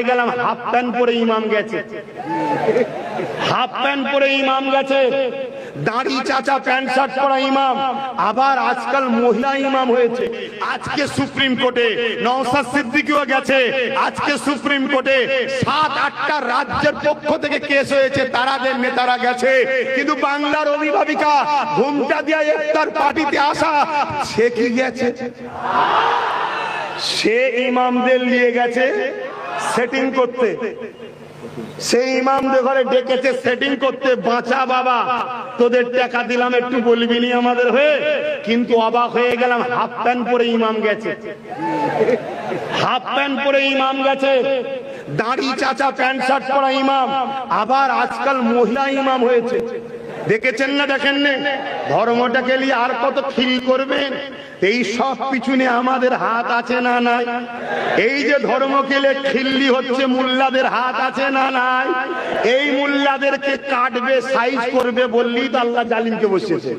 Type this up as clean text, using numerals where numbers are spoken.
গেলাম half pant পরে ইমাম গেছে, হাফ প্যান্ট পরে ইমাম গেছে, দাড়ি চাচা প্যান্ট শার্ট পরা ইমাম। আবার আজকাল মহিলা ইমাম হয়েছে। আজকে সুপ্রিম কোর্টে নওশাদ সিদ্দিকীও গেছে, আজকে সুপ্রিম কোর্টে 7-8টা রাজ্যের পক্ষ থেকে কেস হয়েছে, তারাদের নেতারা গেছে। কিন্তু বাংলার অভিভাবিকা ঘুমটা দিয়ে ইফতার পার্টিতে আসা, সে কি গেছে? সে ইমামদের নিয়ে গেছে সেটিং করতে, সেই ইমামদের ঘরে ডেকেছে সেটিং করতে। বাঁচা বাবা, তোদের টাকা দিলাম, একটু বলবি নি আমাদের হয়ে? কিন্তু অবাক হয়ে গেলাম, হাফ প্যান্ট পরে ইমাম গেছে, হাফ প্যান্ট পরে ইমাম গেছে, দাড়ি চাচা প্যান্ট শার্ট পরা ইমাম। আবার আজকাল মহিলা ইমাম হয়েছে। দেখেছেন না দেখেন না? ধর্মটাকে নিয়ে আর কত খিল করবেন? এই সব পিছনে আমাদের হাত আছে না নাই? এই যে ধর্মকে নিয়ে খিল্লি হচ্ছে, মোল্লাদের হাত আছে না নাই? এই মোল্লাদেরকে কাটবে, সাইজ করবে বললেই তো আল্লাহ জালিমকে বসিয়েছে।